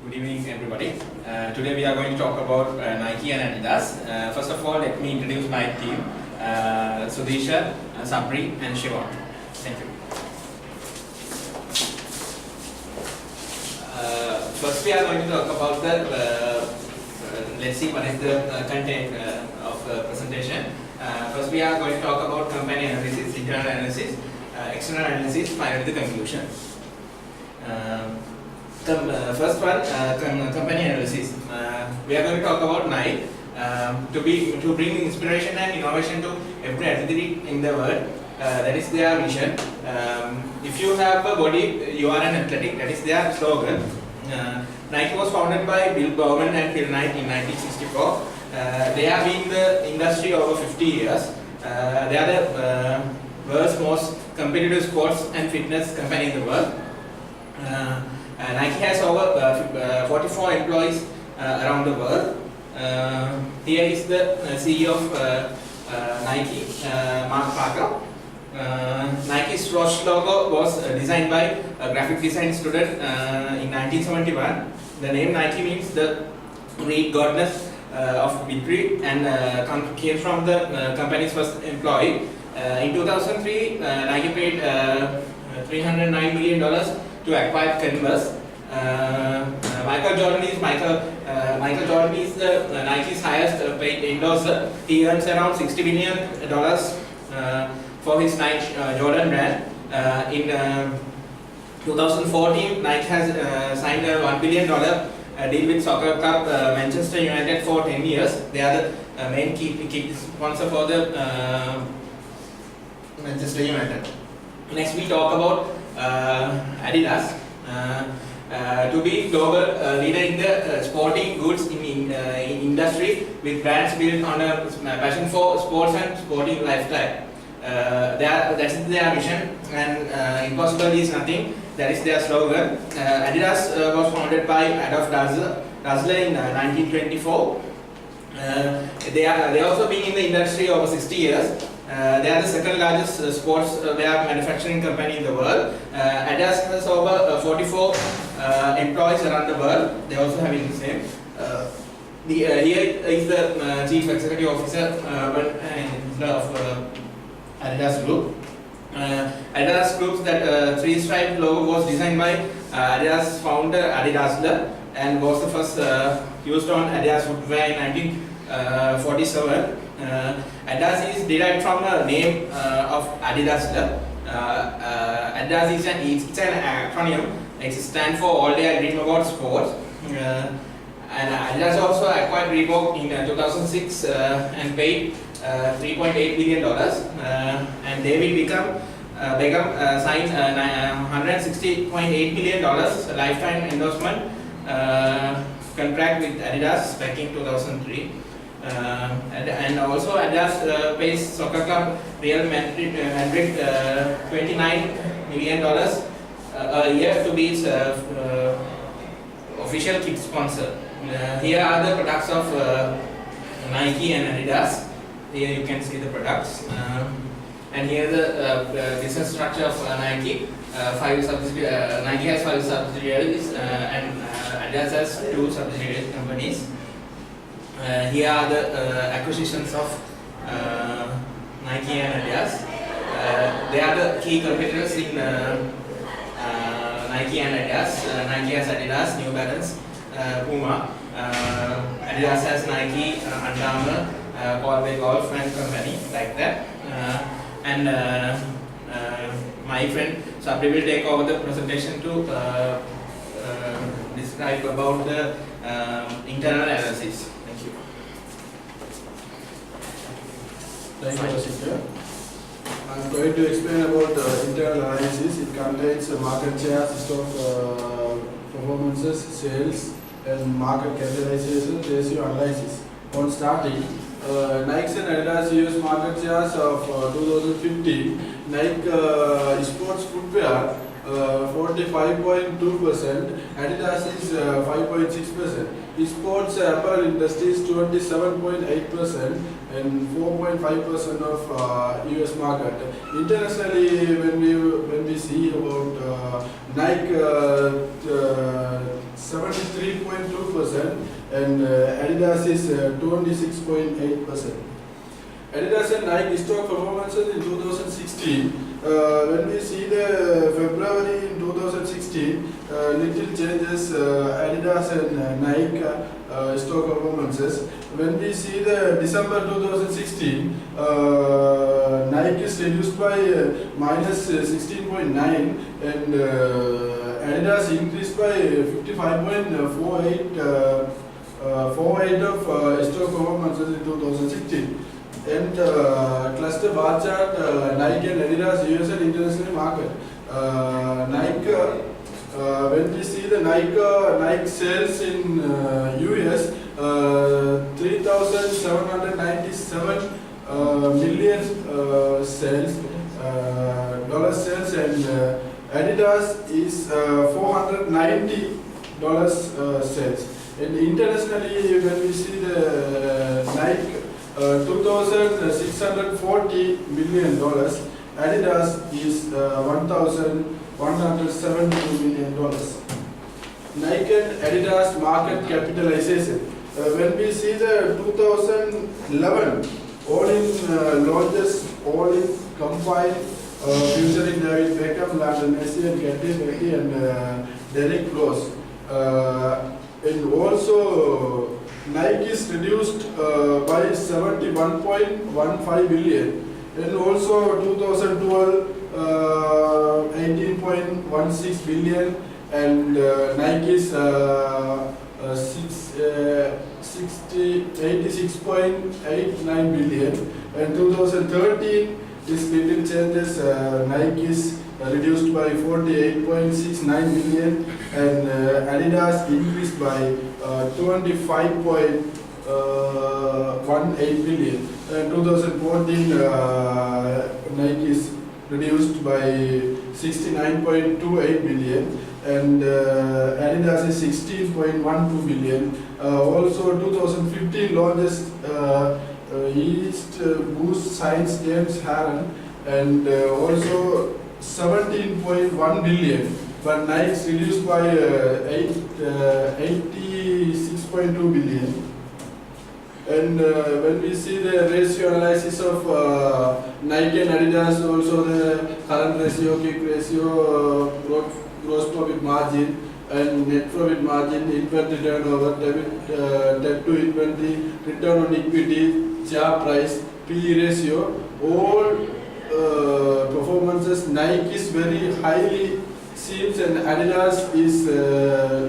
Good evening, everybody. Today we are going to talk about Nike and Adidas. First of all, let me introduce my team: Sudhisha, Sabri, and Shiva. Thank you. First, we are going to talk about the. Let's see what is the content of the presentation. First, we are going to talk about company analysis, internal analysis, external analysis, finally the conclusion. First one, company analysis. We are going to talk about Nike to bring inspiration and innovation to every athlete in the world. That is their mission. If you have a body, you are an athletic. That is their slogan. Nike was founded by Bill Bowman and Phil Knight in 1964. They have been in the industry over 50 years. They are the world's most competitive sports and fitness company in the world. Nike has over 44 employees around the world. Here is the CEO of Nike, Mark Parker. Nike's Roche logo was designed by a graphic design student in 1971. The name Nike means the Greek goddess of victory and came from the company's first employee. In 2003, Nike paid $309 million to acquire Converse. Michael Jordan is the Nike's highest paid endorser. He earns around $60 million for his Nike Jordan brand. In 2014, Nike has signed a $1 billion deal with soccer club Manchester United for 10 years. They are the main key sponsor for the Manchester United. Next, we talk about Adidas. To be global leader in the sporting goods in industry with brands built on a passion for sports and sporting lifestyle. That's their mission, and impossible is nothing. That is their slogan. Adidas was founded by Adolf Dassler in 1924. They also been in the industry over 60 years. They are the second largest sports wear manufacturing company in the world. Adidas has over 44 employees around the world. They also have the same. Here is the Chief Executive Officer of Adidas Group. Adidas Group's that three-stripe logo was designed by Adidas founder Adi Dassler and was the first used on Adidas footwear in 1947. Adidas is derived from the name of Adidas. Adidas is an acronym. It stands for All Day I Dream About Sports. And Adidas also acquired Reebok in 2006 and paid $3.8 billion. And they will sign $160.8 million lifetime endorsement contract with Adidas back in 2003. And also Adidas pays soccer club Real Madrid $29 million a year to be its official kit sponsor. Here are the products of Nike and Adidas. Here you can see the products. And here the business structure of Nike. Nike has 5 subsidiaries and Adidas has 2 subsidiary companies. Here are the acquisitions of Nike and Adidas. They are the key competitors in Nike and Adidas. Nike has Adidas, New Balance, Puma. Adidas has Nike, Under Armour, Corvette Golf and company like that. And my friend Sabri will take over the presentation to describe about the internal analysis. Thank you. Thank you, Asika. I'm going to explain about internal analysis. It contains market share, stock performances, sales, and market capitalization ratio analysis. On starting, Nike and Adidas use market shares of 2015. Nike sports footwear 45.2%, Adidas is 5.6%. Sports apparel industry is 27.8% and 4.5% of US market. Internationally, when we see about Nike 73.2%, and Adidas is 26.8%. Adidas and Nike stock performances in 2016. When we see the February in 2016, little changes Adidas and Nike stock performances. When we see the December 2016, Nike is reduced by minus 16.9, and Adidas increased by 55.48 of stock performances in 2016. And cluster bar chart, Nike and Adidas US and international market. Nike, when we see the Nike sales in US, 3,797 million sales, dollar sales, and Adidas is $490 sales. And internationally, when we see the Nike, $2,640 million. Adidas is $1,172 million. Nike and Adidas market capitalization. When we see the 2011 all-in launches, all-in combined, featuring David Beckham, Lionel Messi, and Katy Perry, and Derek Rose, and also Nike is reduced by 71.15 billion, and also 2012 18.16 billion, and Nike is 86.89 billion, and 2013 this little changes, Nike is reduced by 48.69 billion, and Adidas increased by 25.18 billion. And 2014 Nike is reduced by 69.28 billion, and Adidas is 16.12 billion. Also 2015 launches East Boost Science James Harden, and also 17.1 billion, but Nike is reduced by 86.2 billion. And when we see the ratio analysis of Nike and Adidas, also the current ratio, kick ratio, gross profit margin, and net profit margin, inventory turnover, debt to inventory, return on equity, share price, PE ratio, all performances, Nike is very highly seems, and Adidas is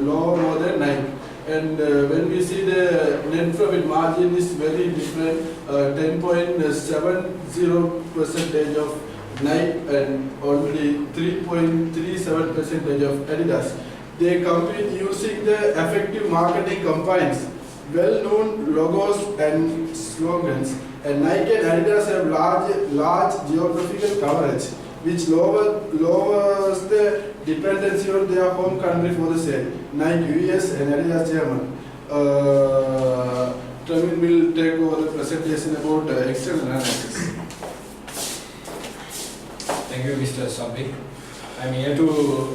more than Nike. And when we see the net profit margin is very different, 10.70% of Nike and only 3.37% of Adidas. They compete using the effective marketing campaigns, well-known logos and slogans, and Nike and Adidas have large geographical coverage, which lowers the dependency on their home country for the sale. Nike US and Adidas German. Travin will take over the presentation about external analysis. Thank you, Mr. Sabri. I'm here to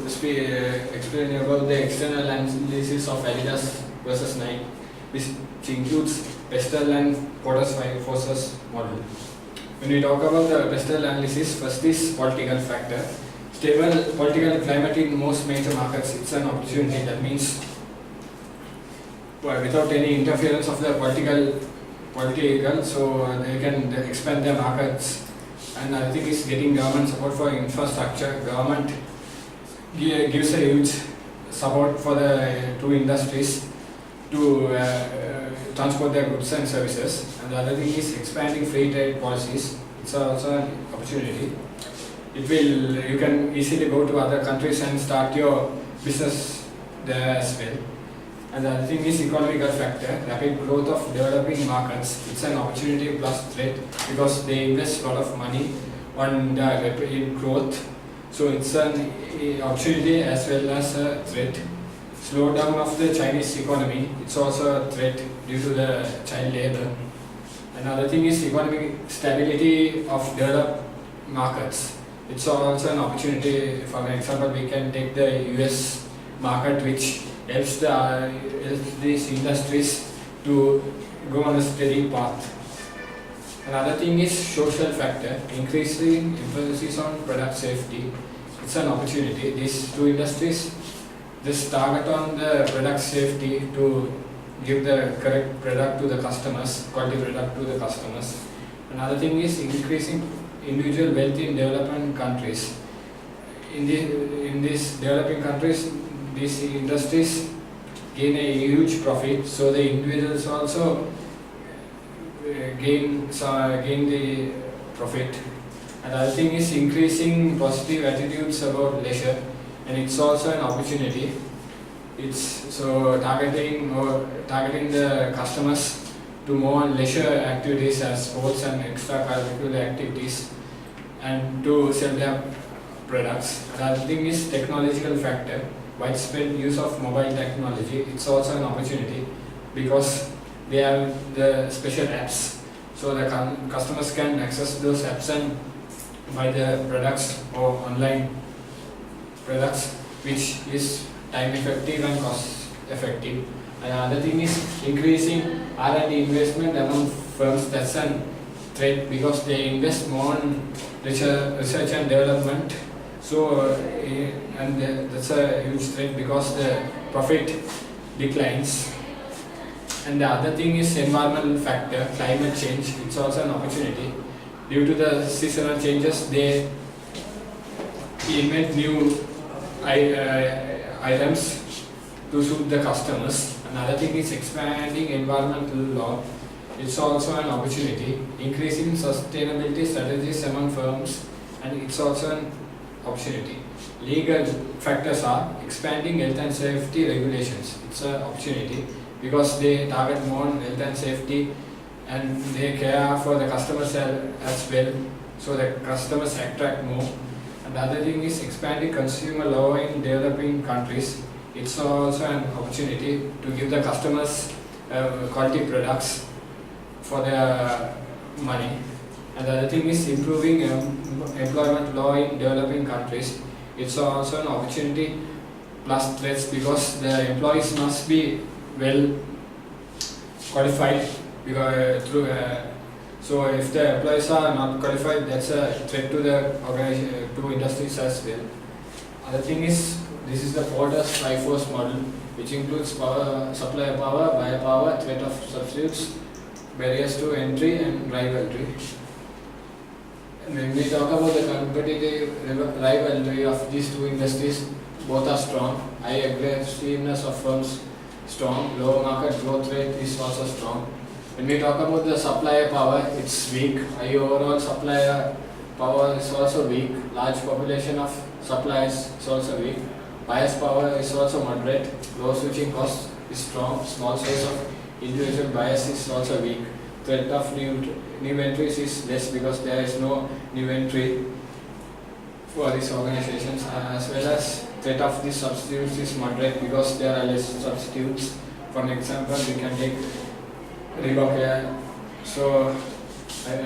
explain about the external analysis of Adidas versus Nike, which includes Pestel and Porter's forces model. When we talk about the Pestel analysis, first is political factor. Stable political climate in most major markets, it's an opportunity. That means without any interference of the political, so they can expand their markets. And I think it's getting government support for infrastructure. Government gives a huge support for the two industries to transport their goods and services. And the other thing is expanding free trade policies. It's also an opportunity. You can easily go to other countries and start your business there as well. And the other thing is economical factor, rapid growth of developing markets. It's an opportunity plus threat because they invest a lot of money on the rapid growth. So it's an opportunity as well as a threat. Slowdown of the Chinese economy, it's also a threat due to the child labor. Another thing is economic stability of developed markets. It's also an opportunity. For example, we can take the US market, which helps these industries to go on a steady path. Another thing is social factor, increasing emphasis on product safety. It's an opportunity. These two industries just target on the product safety to give the correct product to the customers, quality product to the customers. Another thing is increasing individual wealth in developing countries. In these developing countries, these industries gain a huge profit, so the individuals also gain the profit. Another thing is increasing positive attitudes about leisure, and it's also an opportunity. It's so targeting the customers to more leisure activities as sports and extracurricular activities, and to sell their products. Another thing is technological factor, widespread use of mobile technology. It's also an opportunity because they have the special apps, so the customers can access those apps and buy the products or online products, which is time effective and cost effective. Another thing is increasing R&D investment among firms. That's a threat because they invest more on research and development. So that's a huge threat because the profit declines. And the other thing is environmental factor, climate change. It's also an opportunity. Due to the seasonal changes, they invent new items to suit the customers. Another thing is expanding environmental law. It's also an opportunity. Increasing sustainability strategies among firms, and it's also an opportunity. Legal factors are expanding health and safety regulations. It's an opportunity because they target more on health and safety, and they care for the customers as well, so the customers attract more. And the other thing is expanding consumer law in developing countries. It's also an opportunity to give the customers quality products for their money. And the other thing is improving employment law in developing countries. It's also an opportunity plus threats because the employees must be well qualified so if the employees are not qualified, that's a threat to the organization, to industries as well. Other thing is, this is the Porter's Triforce model, which includes power, supplier power, buyer power, threat of substitutes, barriers to entry, and rivalry. And when we talk about the competitive rivalry of these two industries, both are strong. High aggressiveness of firms strong, low market growth rate is also strong. When we talk about the supplier power, it's weak. High overall supplier power is also weak. Large population of suppliers is also weak. Buyer's power is also moderate. Low switching cost is strong. Small size of individual buyers is also weak. Threat of new entries is less because there is no new entry for these organizations, as well as threat of these substitutes is moderate because there are less substitutes. For example, we can take Reebok. So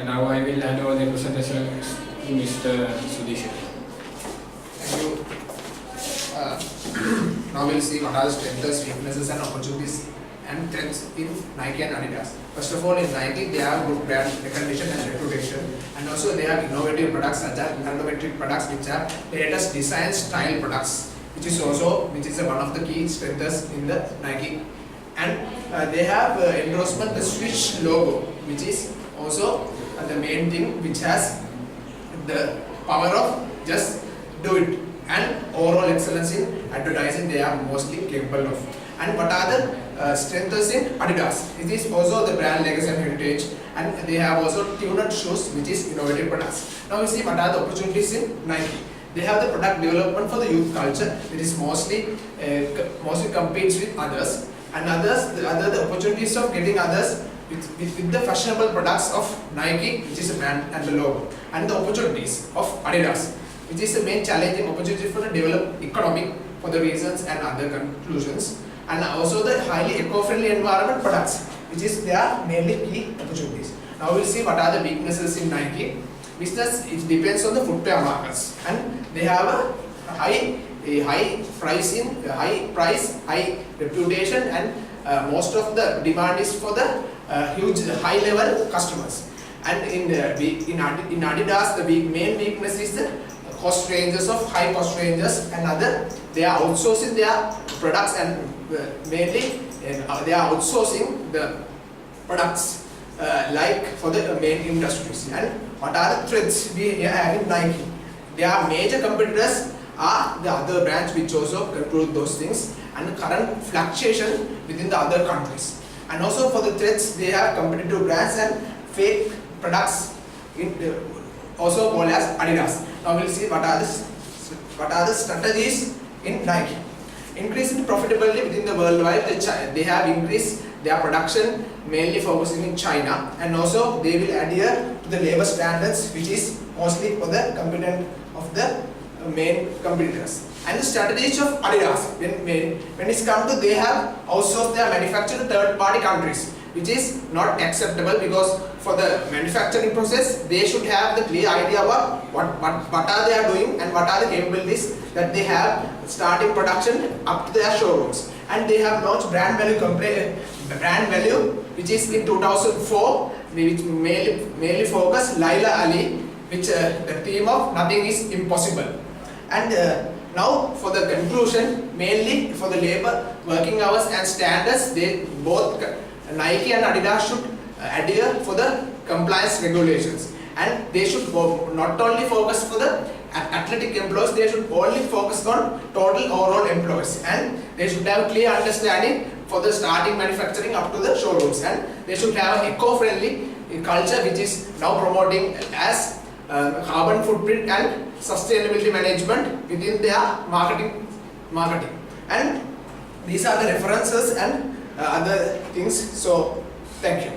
now I will hand over the presentation to Mr. Sudesh. Thank you. Now we'll see what are the strengths, weaknesses and opportunities and threats in Nike and Addidas. First of all, in Nike they have good brand recognition and reputation, and also they have innovative products such as ergonomic products which are latest design style products, which is one of the key strengths in the Nike. And they have endorsement the Switch logo, which is also the main thing which has the power of just do it, and overall excellence in advertising they are mostly capable of. And what are the strengths in Addidas? It is also the brand legacy and heritage, and they have also tuned shoes which is innovative products. Now we see what are the opportunities in Nike. They have the product development for the youth culture. It is mostly competes with others, and the opportunities of getting others with the fashionable products of Nike, which is a brand and the logo, and the opportunities of Adidas, which is the main challenging opportunity for the developed economy for the reasons and other conclusions, and also the highly eco-friendly environment products, which is their mainly key opportunities. Now we'll see what are the weaknesses in Nike. Business, it depends on the footwear markets, and they have a high a high pricing, high price, high reputation, and most of the demand is for the huge high level customers. And in Adidas, the main weakness is the cost ranges of high cost ranges, and other they are outsourcing their products, and mainly they are outsourcing the products like for the main industries. And what are the threats we have in Nike? Their major competitors are the other brands which also control those things, and current fluctuation within the other countries. And also for the threats, they have competitive brands and fake products also called as Addidas. Now we'll see what are the strategies in Nike. Increasing profitability within the worldwide, they have increased their production mainly focusing in China, and also they will adhere to the labor standards which is mostly for the competent of the main competitors. And the strategies of Adidas, when it's come to, they have outsourced their manufacture to third party countries, which is not acceptable, because for the manufacturing process they should have the clear idea about what are they are doing and what are the capabilities that they have starting production up to their showrooms. And they have launched brand value which is in 2004, which mainly focus Laila Ali, which the theme of nothing is impossible. And now for the conclusion, mainly for the labor, working hours and standards, they both Nike and Adidas should adhere for the compliance regulations, and they should not only focus for the athletic employees, they should only focus on total overall employees, and they should have clear understanding for the starting manufacturing up to the showrooms, and they should have an eco-friendly culture which is now promoting as carbon footprint and sustainability management within their marketing. And these are the references and other things. So thank you.